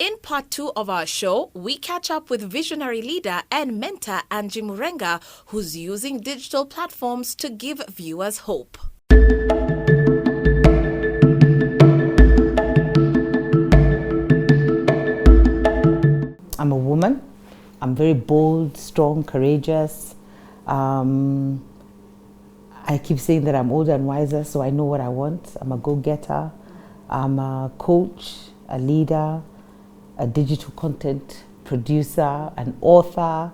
In part 2 of our show, we catch up with visionary leader and mentor Angie Murenga, who's using digital platforms to give viewers hope. I'm a woman. I'm very bold, strong, courageous. I keep saying that I'm older and wiser, so I know what I want. I'm a go-getter. I'm a coach, a leader, a digital content producer, an author.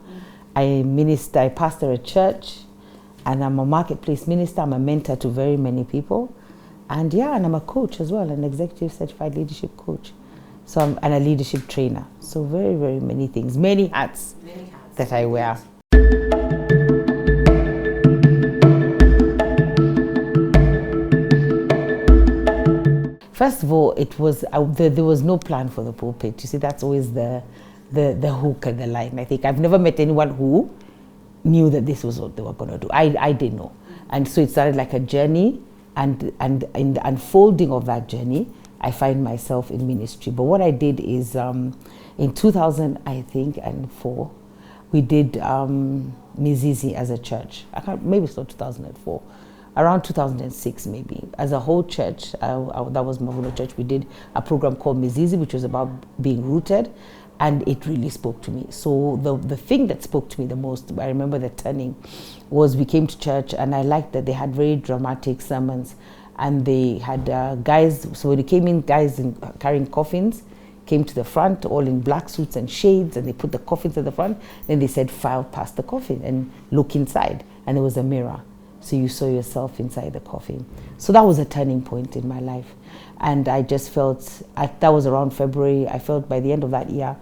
I minister, I pastor a church, and I'm a marketplace minister. I'm a mentor to very many people. And I'm a coach as well, an executive certified leadership coach. So I'm a leadership trainer. So very, very many things, many hats that I wear. First of all, it was there was no plan for the pulpit. You see, that's always the hook and the line. I think I've never met anyone who knew that this was what they were going to do. I didn't know, and so it started like a journey, and in the unfolding of that journey, I find myself in ministry. But what I did is, in 2000, I think, and 4, we did Mizizi as a church. Maybe it's not 2004. Around 2006, maybe, as a whole church, that was Mavuno Church, we did a program called Mizizi, which was about being rooted, and it really spoke to me. So the thing that spoke to me the most, I remember the turning, was we came to church, and I liked that they had very dramatic sermons, and they had guys, so when they came in, guys carrying coffins, came to the front, all in black suits and shades, and they put the coffins at the front, then they said, file past the coffin and look inside, and there was a mirror. So you saw yourself inside the coffin. So that was a turning point in my life. And I just felt, that was around February, I felt by the end of that year,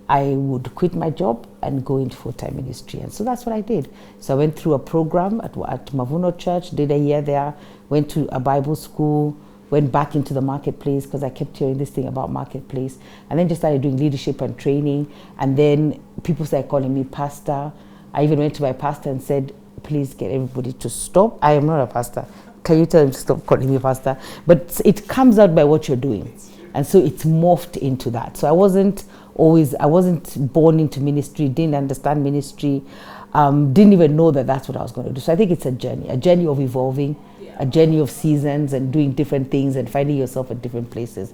I would quit my job and go into full-time ministry. And so that's what I did. So I went through a program at Mavuno Church, did a year there, went to a Bible school, went back into the marketplace because I kept hearing this thing about marketplace. And then just started doing leadership and training. And then people started calling me pastor. I even went to my pastor and said, please get everybody to stop. I am not a pastor. Can you tell them to stop calling me pastor? But it comes out by what you're doing. And so it's morphed into that. So I wasn't born into ministry, didn't understand ministry, didn't even know that that's what I was going to do. So I think it's a journey of evolving, a journey of seasons and doing different things and finding yourself at different places.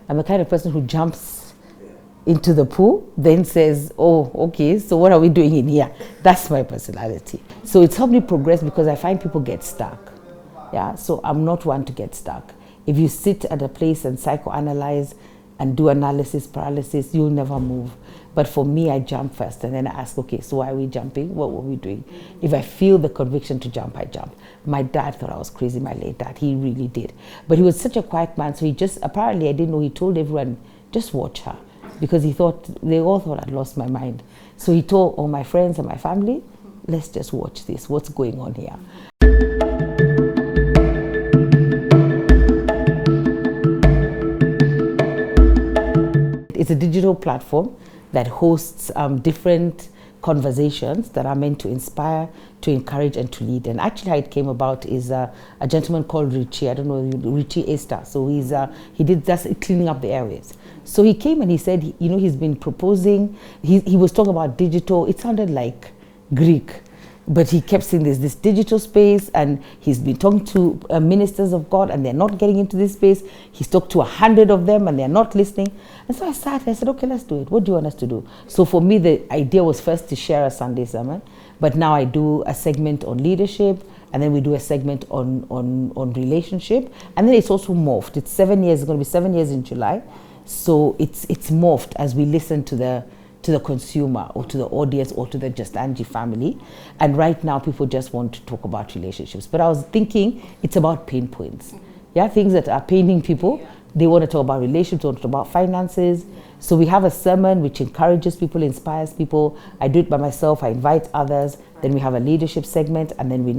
I'm the kind of person who jumps into the pool, then says, oh, okay, so what are we doing in here? That's my personality. So it's helped me progress because I find people get stuck. So I'm not one to get stuck. If you sit at a place and psychoanalyze and do analysis, paralysis, you'll never move. But for me, I jump first and then I ask, okay, so why are we jumping? What were we doing? If I feel the conviction to jump, I jump. My dad thought I was crazy, my late dad, he really did. But he was such a quiet man, so he just, apparently I didn't know, he told everyone, just watch her. Because he thought, they all thought I'd lost my mind. So he told all my friends and my family, let's just watch this, what's going on here? It's a digital platform that hosts different conversations that are meant to inspire, to encourage, and to lead. And actually how it came about is a gentleman called Richie, I don't know, Richie Esther. So he did just cleaning up the airwaves. So he came and he said, he's been proposing, he was talking about digital, it sounded like Greek. But he kept saying there's this digital space, and he's been talking to ministers of God, and they're not getting into this space. He's talked to 100 of them, and they're not listening. And so I said, okay, let's do it. What do you want us to do? So for me, the idea was first to share a Sunday sermon, but now I do a segment on leadership, and then we do a segment on relationship, and then it's also morphed. It's 7 years. It's going to be 7 years in July. So it's morphed as we listen to the consumer or to the audience or to the Just Angie family. And right now people just want to talk about relationships. But I was thinking it's about pain points. Things that are paining people. They want to talk about relationships, they want to talk about finances. So we have a sermon which encourages people, inspires people. I do it by myself, I invite others. Then we have a leadership segment, and then we've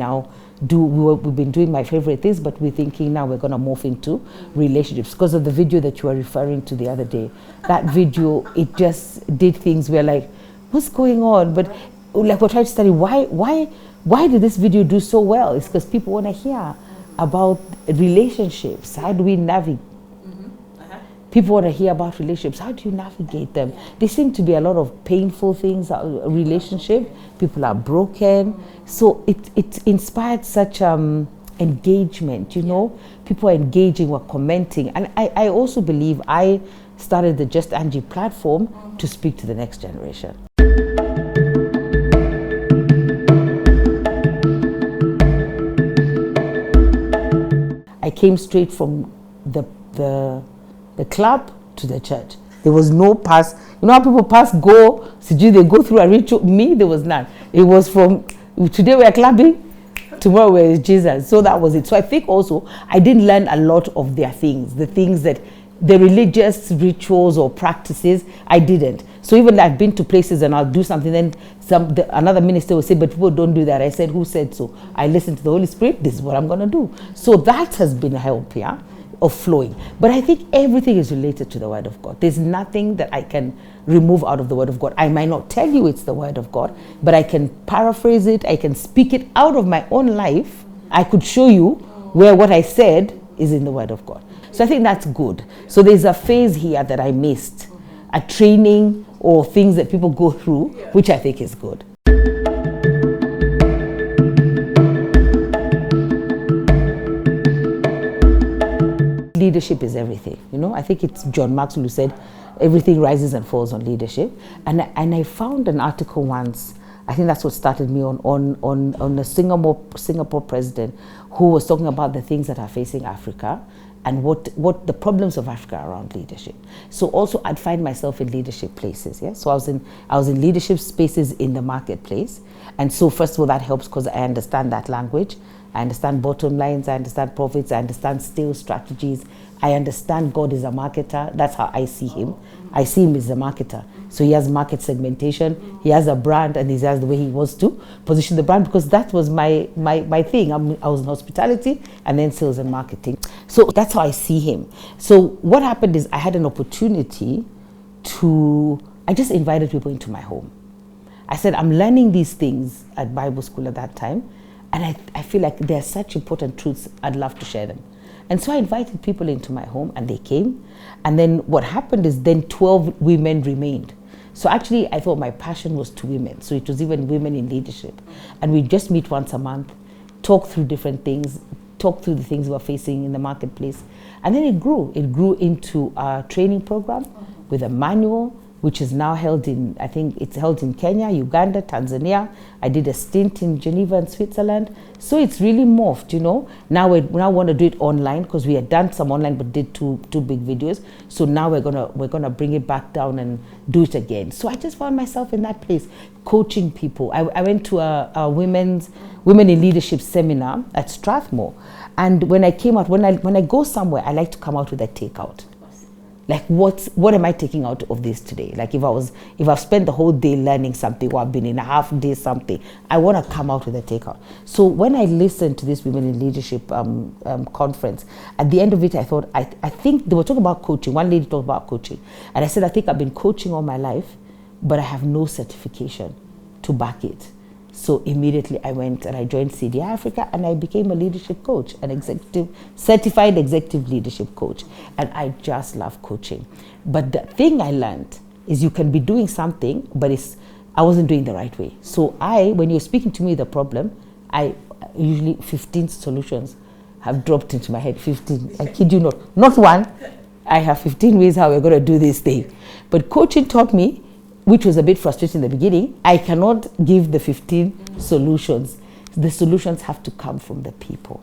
been doing my favorite things, but we're thinking now we're going to morph into relationships because of the video that you were referring to the other day. That video, it just did things where like, what's going on? But like we're trying to study why Why did this video do so well? It's because people want to hear about relationships. How do we navigate? People want to hear about relationships. How do you navigate them? There seem to be a lot of painful things in a relationship. People are broken. So it inspired such engagement, you know. People are engaging, were commenting. And I also believe I started the Just Angie platform to speak to the next generation. I came straight from the club to the church. There was no pass. You know how people pass go, they go through a ritual. Me, there was none. It was from today we're clubbing, tomorrow we're Jesus. So that was it. So I think also I didn't learn a lot of their things, the things that the religious rituals or practices, I didn't. So even I've been to places and I'll do something, then another minister will say, but people don't do that. I said, who said so? I listened to the Holy Spirit, this is what I'm going to do. So that has been a help, yeah, of flowing. But I think everything is related to the Word of God. There's nothing that I can remove out of the Word of God. I might not tell you it's the Word of God, but I can paraphrase it, I can speak it out of my own life. I could show you where what I said is in the Word of God. So I think that's good. So there's a phase here that I missed, a training or things that people go through, which I think is good. Leadership is everything, you know. I think it's John Maxwell who said, everything rises and falls on leadership. And I found an article once, I think that's what started me on a Singapore president who was talking about the things that are facing Africa and what the problems of Africa around leadership. So also I'd find myself in leadership places, yeah. So I was in leadership spaces in the marketplace, and so first of all that helps because I understand that language. I understand bottom lines, I understand profits, I understand sales strategies, I understand God is a marketer. That's how I see him. I see him as a marketer. So he has market segmentation, he has a brand, and he has the way he wants to position the brand, because that was my thing. I was in hospitality and then sales and marketing. So that's how I see him. So what happened is I had an opportunity I just invited people into my home. I said, I'm learning these things at Bible school at that time, and I feel like they're such important truths, I'd love to share them. And so I invited people into my home and they came. And then what happened is then 12 women remained. So actually I thought my passion was to women. So it was even women in leadership. And we just meet once a month, talk through different things, talk through the things we're facing in the marketplace. And then it grew. It grew into a training program with a manual, which is now held in, I think it's held in Kenya, Uganda, Tanzania. I did a stint in Geneva and Switzerland. So it's really morphed, you know. Now we want to do it online because we had done some online but did two big videos. So now we're gonna bring it back down and do it again. So I just found myself in that place, coaching people. I went to a women in leadership seminar at Strathmore. And when I came out, when I go somewhere, I like to come out with a takeout. Like what am I taking out of this today? Like if I've spent the whole day learning something, or I've been in a half day something, I want to come out with a takeout. So when I listened to this Women in Leadership conference, at the end of it, I thought, I think they were talking about coaching. One lady talked about coaching. And I said, I think I've been coaching all my life, but I have no certification to back it. So immediately I went and I joined CDI Africa and I became a leadership coach, an certified executive leadership coach. And I just love coaching. But the thing I learned is you can be doing something, but I wasn't doing the right way. So when you're speaking to me the problem, I usually 15 solutions have dropped into my head, 15. I kid you not one. I have 15 ways how we're going to do this thing. But coaching taught me, which was a bit frustrating in the beginning, I cannot give the 15 solutions. The solutions have to come from the people.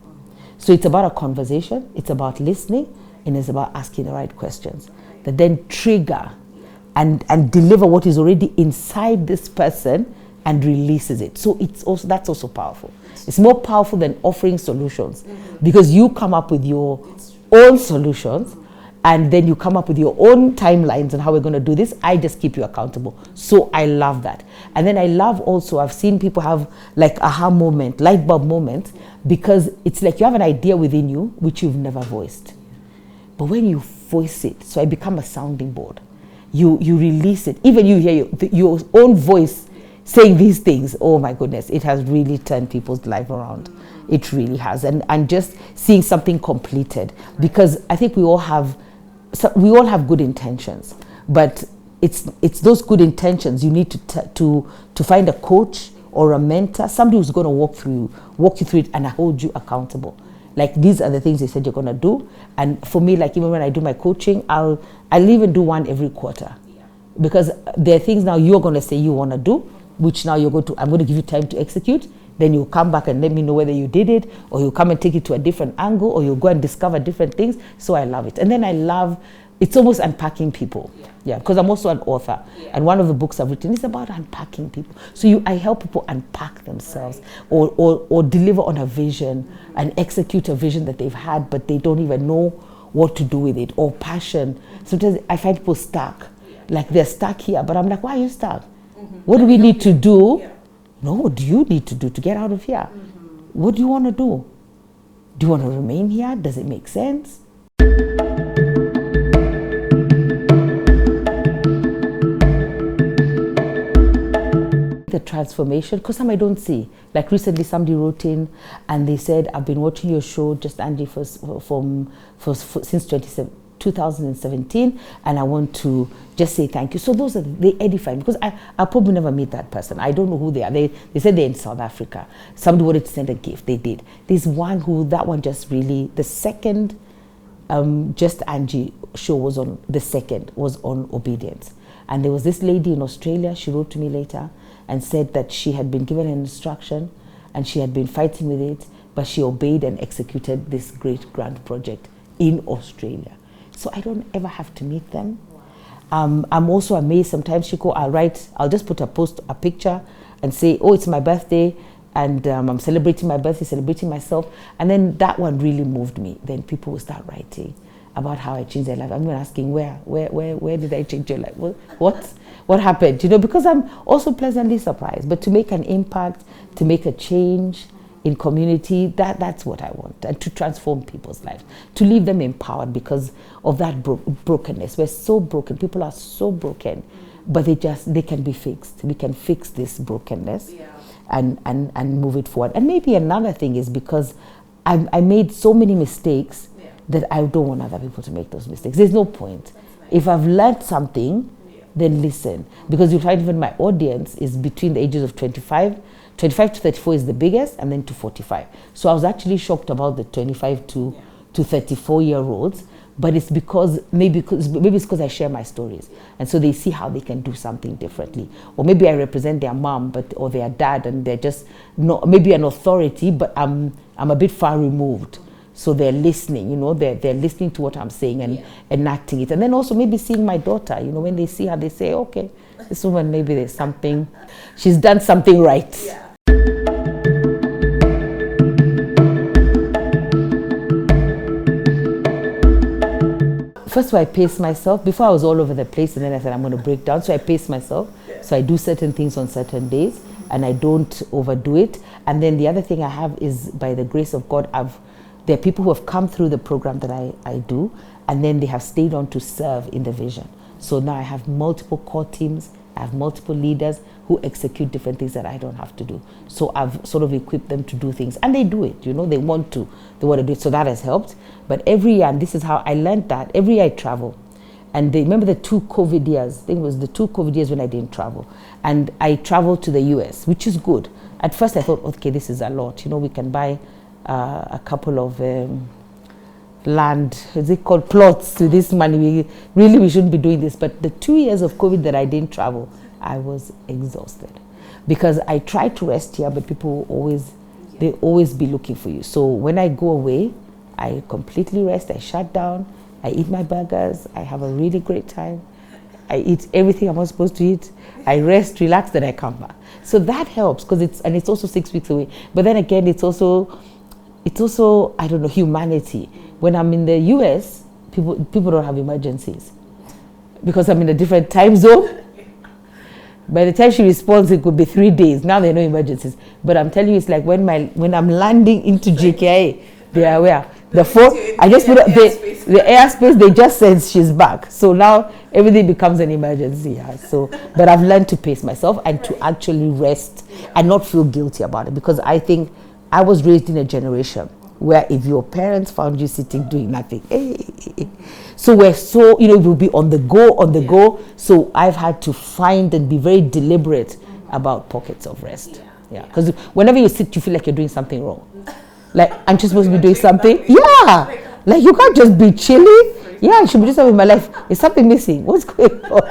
So it's about a conversation, it's about listening, and it's about asking the right questions that then trigger and deliver what is already inside this person and releases it. So that's also powerful. It's more powerful than offering solutions, because you come up with your own solutions, and then you come up with your own timelines and how we're going to do this. I just keep you accountable. So I love that. And then I love also, I've seen people have like aha moment, light bulb moment, because it's like you have an idea within you which you've never voiced. But when you voice it, so I become a sounding board. You release it. Even you hear your own voice saying these things, oh my goodness, it has really turned people's life around. It really has. And just seeing something completed, because I think we all have good intentions, but it's those good intentions you need to find a coach or a mentor, somebody who's going to walk you through it and hold you accountable. Like, these are the things they said you're going to do. And for me, like, even when I do my coaching, I'll even do one every quarter, because there are things now you're going to say you want to do, which now I'm going to give you time to execute. Then you'll come back and let me know whether you did it, or you'll come and take it to a different angle, or you'll go and discover different things. So I love it. And then it's almost unpacking people. Yeah, because I'm also an author. And one of the books I've written is about unpacking people. So I help people unpack themselves, or deliver on a vision and execute a vision that they've had, but they don't even know what to do with it, or passion. Sometimes I find people stuck. Like, they're stuck here, but I'm like, why are you stuck? What do we need to do? No, what do you need to do to get out of here? What do you want to do? Do you want to remain here? Does it make sense? The transformation, because some I don't see. Like, recently somebody wrote in and they said, I've been watching your show, Just Angie, since 2017, and I want to just say thank you. So they edify me, because I probably never meet that person. I don't know who they are. They said they're in South Africa. Somebody wanted to send a gift. They did. There's one that one just really, the second Just Angie show was on obedience. And there was this lady in Australia, she wrote to me later and said that she had been given an instruction and she had been fighting with it, but she obeyed and executed this great grand project in Australia. So I don't ever have to meet them. I'm also amazed. Sometimes I'll just put a picture and say, oh, it's my birthday, and I'm celebrating my birthday, celebrating myself. And then that one really moved me. Then people will start writing about how I changed their life. I'm even asking, where did I change your life? What happened? Because I'm also pleasantly surprised. But to make an impact, to make a change in community, that's what I want, and to transform people's lives, to leave them empowered because of that brokenness. We're so broken. People are so broken, but they can be fixed. We can fix this brokenness and move it forward. And maybe another thing is because I made so many mistakes that I don't want other people to make those mistakes. There's no point. If I've learned something, then listen. Because you'll find even my audience is between the ages of 25 to 34 is the biggest, and then to 45. So I was actually shocked about the 25 to 34-year-olds, but it's maybe it's because I share my stories, and so they see how they can do something differently. Or maybe I represent their mom, or their dad, and they're just maybe an authority, but I'm a bit far removed. So they're listening, they're listening to what I'm saying and enacting it. And then also maybe seeing my daughter, when they see her, they say, okay, this woman, maybe there's something, she's done something right. Yeah. First of all, I pace myself. Before I was all over the place, and then I said, I'm going to break down. So I pace myself. So I do certain things on certain days, and I don't overdo it. And then the other thing I have is, by the grace of God, there are people who have come through the program that I do, and then they have stayed on to serve in the vision. So now I have multiple core teams, I have multiple leaders who execute different things that I don't have to do. So I've sort of equipped them to do things, and they do it, they want to do it. So that has helped. But every year, and this is how I learned that, every year I travel. And remember the 2 COVID years, I think it was the 2 COVID years when I didn't travel. And I traveled to the US, which is good. At first I thought, okay, this is a lot. We can buy a couple of land, is it called plots, to this money. We shouldn't be doing this. But the 2 years of COVID that I didn't travel, I was exhausted. Because I tried to rest here, but people they always be looking for you. So when I go away, I completely rest, I shut down, I eat my burgers, I have a really great time. I eat everything I'm not supposed to eat. I rest, relax, then I come back. So that helps, because it's also 6 weeks away. But then again, it's also, I don't know, humanity. When I'm in the US, people don't have emergencies because I'm in a different time zone. By the time she responds, it could be 3 days. Now there are no emergencies. But I'm telling you, it's like when I'm landing into JKIA, they are aware. The phone, I just put up the airspace, they just sense she's back. So now everything becomes an emergency. Yeah. So, but I've learned to pace myself and to actually rest and not feel guilty about it, because I think I was raised in a generation where if your parents found you sitting doing nothing, so we're so, we'll be on the go. So I've had to find and be very deliberate about pockets of rest. Yeah, because whenever you sit, you feel like you're doing something wrong. Like, aren't you supposed to be doing something? Yeah, like you can't just be chilling. Yeah, I should be doing something in my life. Is something missing? What's going on?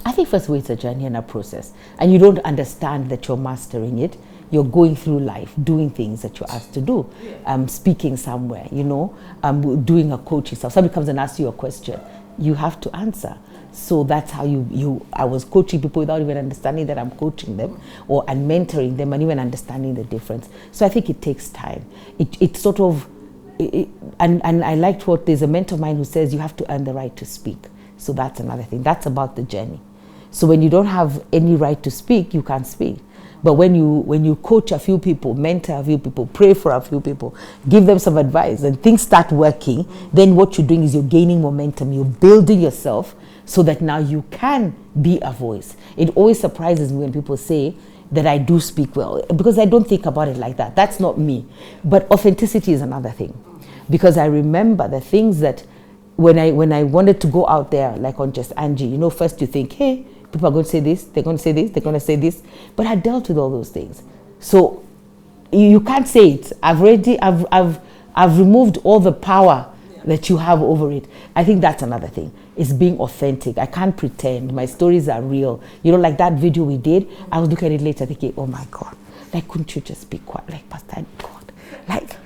I think first of all, it's a journey and a process, and you don't understand that you're mastering it. You're going through life, doing things that you're asked to do, speaking somewhere, doing a coaching stuff. Somebody comes and asks you a question, you have to answer. So that's how I was coaching people without even understanding that I'm coaching them, and mentoring them, and even understanding the difference. So I think it takes time. It sort of, and I liked what, there's a mentor of mine who says you have to earn the right to speak. So that's another thing. That's about the journey. So when you don't have any right to speak, you can't speak. But when you coach a few people, mentor a few people, pray for a few people, give them some advice, and things start working, then what you're doing is you're gaining momentum, you're building yourself so that now you can be a voice. It always surprises me when people say that I do speak well, because I don't think about it like that. That's not me. But authenticity is another thing, because I remember the things that when I wanted to go out there, like on Just Angie, first you think, hey, people are going to say this, they're going to say this, they're going to say this. But I dealt with all those things. So you can't say it. I've removed all the power that you have over it. I think that's another thing. It's being authentic. I can't pretend. My stories are real. Like that video we did, I was looking at it later thinking, oh my God, like, couldn't you just be quiet? Like, Pastor, God, like,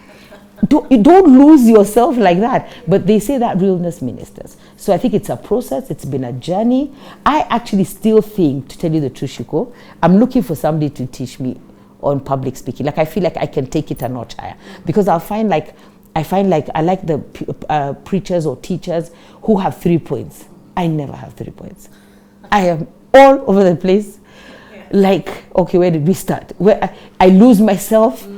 don't lose yourself like that. But they say that realness ministers. So I think it's a process. It's been a journey. I actually still think, to tell you the truth, Shiko, I'm looking for somebody to teach me on public speaking. Like, I feel like I can take it a notch higher, because I like the preachers or teachers who have 3 points. I never have 3 points. I am all over the place. Like, okay, where did we start? Where I lose myself.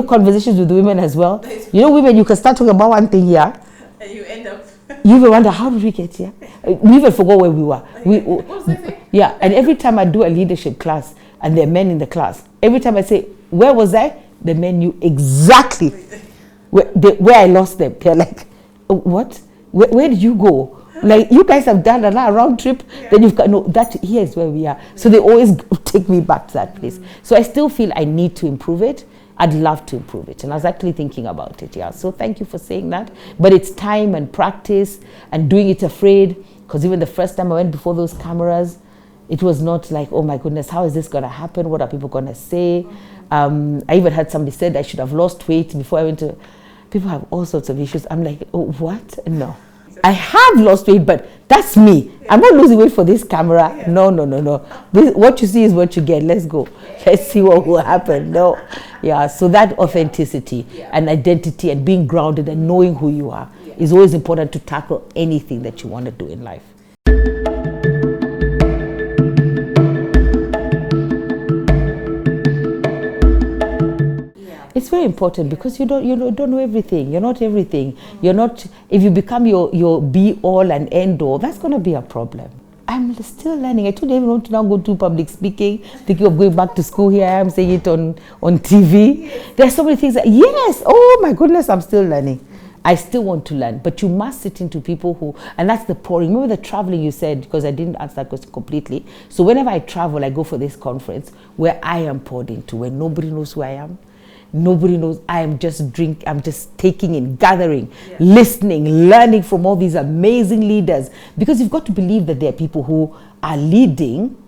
Conversations with women as well. Women, you can start talking about one thing here, and you end up. You even wonder, how did we get here? We even forgot where we were. What was I saying? Yeah, and every time I do a leadership class, and there are men in the class, every time I say, where was I? The men knew exactly where I lost them. They're like, what? Where did you go? Like, you guys have done a round trip, then you've got, no, that here is where we are. So they always take me back to that place. So I still feel I need to improve it. I'd love to improve it. And I was actually thinking about it, yeah. So thank you for saying that. But it's time and practice and doing it afraid. Because even the first time I went before those cameras, it was not like, oh my goodness, how is this going to happen? What are people going to say? I even heard somebody said I should have lost weight before I went to... People have all sorts of issues. I'm like, oh, what? No. I have lost weight, but that's me. I'm not losing weight for this camera. No. What you see is what you get. Let's go. Let's see what will happen. No. Yeah, so that authenticity and identity and being grounded and knowing who you are is always important to tackle anything that you want to do in life. It's very important, because you don't know everything. You're not everything. You're not. If you become your be all and end all, that's going to be a problem. I'm still learning. I told you I want to now go to public speaking, thinking of going back to school. Here I am saying it on TV. There's so many things that, yes, oh my goodness, I'm still learning. I still want to learn, but you must sit into people who, and that's the pouring. Remember the traveling you said, because I didn't answer that question completely. So whenever I travel, I go for this conference where I am poured into, where nobody knows who I am. Nobody knows. I'm just taking in, gathering, listening, learning from all these amazing leaders. Because you've got to believe that there are people who are leading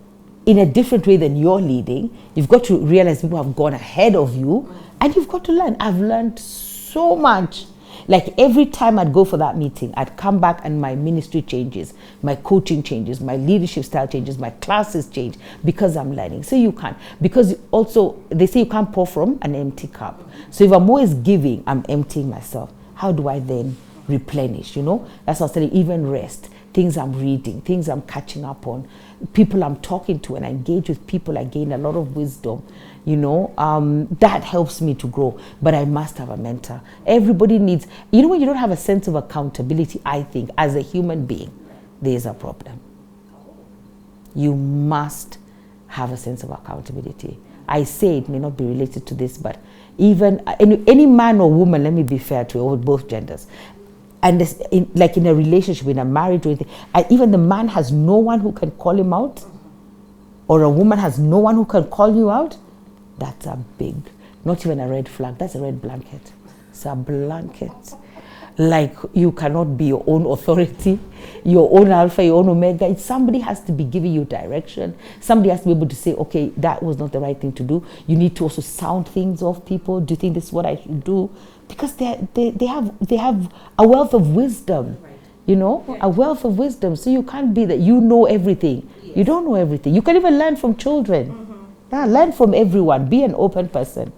in a different way than you're leading. You've got to realize people have gone ahead of you, and you've got to learn. I've learned so much. Like, every time I'd go for that meeting, I'd come back and my ministry changes, my coaching changes, my leadership style changes, my classes change, because I'm learning. So you can't. Because also, they say you can't pour from an empty cup. So if I'm always giving, I'm emptying myself. How do I then replenish, That's what I was telling you, even rest. things I'm reading, things I'm catching up on, people I'm talking to, and I engage with people, I gain a lot of wisdom. That helps me to grow, but I must have a mentor. Everybody needs, when you don't have a sense of accountability, I think, as a human being, there's a problem. You must have a sense of accountability. I say it may not be related to this, but even any man or woman, let me be fair to both genders, and in a relationship, in a marriage or anything, and even the man has no one who can call him out, or a woman has no one who can call you out, that's a big, not even a red flag, that's a red blanket. It's a blanket. Like, you cannot be your own authority, your own alpha, your own omega. Somebody has to be giving you direction. Somebody has to be able to say, okay, that was not the right thing to do. You need to also sound things off people. Do you think this is what I should do? Because they have a wealth of wisdom, a wealth of wisdom. So you can't be that you know everything. Yes. You don't know everything. You can even learn from children. Yeah, learn from everyone. Be an open person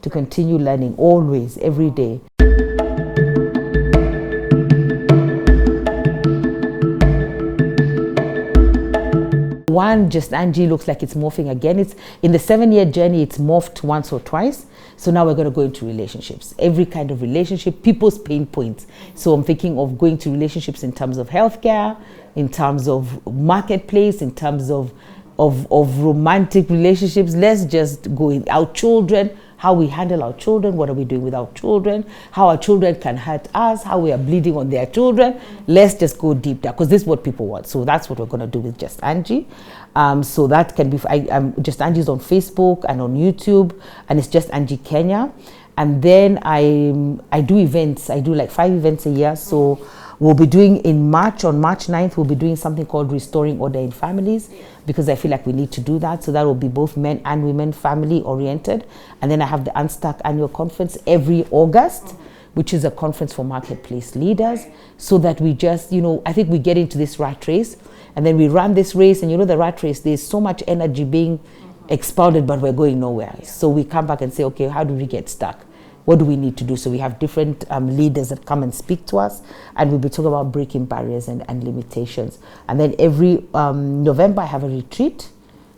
to continue learning always, every day. One, Just Angie looks like it's morphing again. It's in the 7-year journey, it's morphed once or twice. So now we're going to go into relationships, every kind of relationship, people's pain points. So I'm thinking of going to relationships in terms of healthcare, in terms of marketplace, in terms of romantic relationships. Let's just go in our children, how we handle our children, what are we doing with our children, how our children can hurt us, how we are bleeding on their children. Let's just go deep there, because this is what people want. So that's what we're going to do with Just Angie. So that can be, Just Angie's on Facebook and on YouTube, and it's Just Angie Kenya. And then I do events. I do like 5 events a year. So we'll be doing on March 9th, we'll be doing something called Restoring Order in Families, because I feel like we need to do that. So that will be both men and women family oriented. And then I have the Unstuck Annual Conference every August, which is a conference for marketplace leaders, so that we just, I think we get into this rat race, and then we run this race, and the rat race, there's so much energy being expounded, but we're going nowhere. So we come back and say, okay, how do we get stuck? What do we need to do? So we have different leaders that come and speak to us, and we'll be talking about breaking barriers and limitations. And then every November, I have a retreat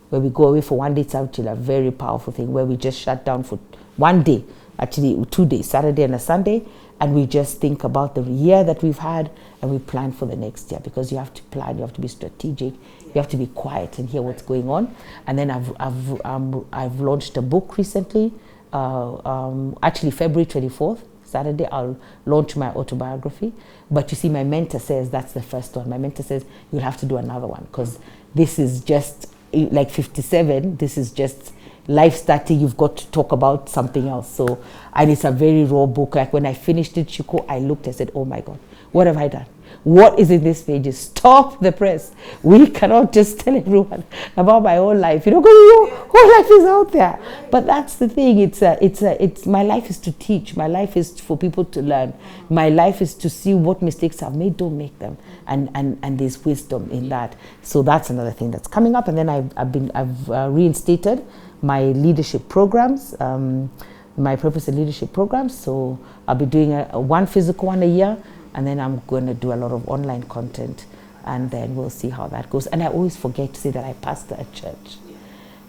where we go away for 1 day. It's actually a very powerful thing, where we just shut down for 1 day, actually 2 days, Saturday and a Sunday, and we just think about the year that we've had, and we plan for the next year, because you have to plan, you have to be strategic, you have to be quiet and hear what's going on. And then I've launched a book recently. Actually February 24th, Saturday, I'll launch my autobiography. But you see, my mentor says that's the first one. My mentor says you'll have to do another one, because this is just like 57. This is just life starting. You've got to talk about something else. So, and it's a very raw book. Like when I finished it, Chico, I looked, I said, oh my God, what have I done? What is in this page? Stop the press. We cannot just tell everyone about my whole life, because your whole life is out there. But that's the thing. It's my life is to teach. My life is for people to learn. My life is to see what mistakes I've made. Don't make them, and there's wisdom in that. So that's another thing that's coming up. And then I've reinstated my leadership programs, my purpose and leadership programs. So I'll be doing one physical one a year. And then I'm going to do a lot of online content, and then we'll see how that goes. And I always forget to say that I pastor a church.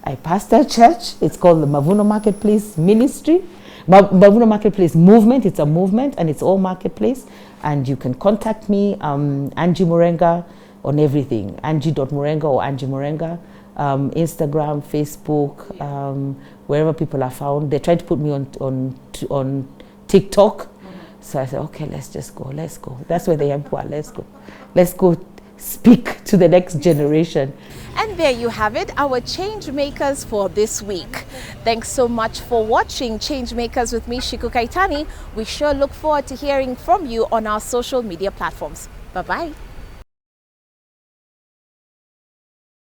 I pastor a church. It's called the Mavuno Marketplace Ministry. Mavuno Marketplace Movement. It's a movement, and it's all marketplace. And you can contact me, Angie Murenga, on everything. Angie.Murenga or Angie Murenga. Instagram, Facebook, wherever people are found. They're trying to put me on TikTok. So I said, okay, let's just go. Let's go. That's where they are. Let's go. Let's go speak to the next generation. And there you have it, our change makers for this week. Thanks so much for watching Change Makers with me, Shiku Kaitani. We sure look forward to hearing from you on our social media platforms. Bye-bye.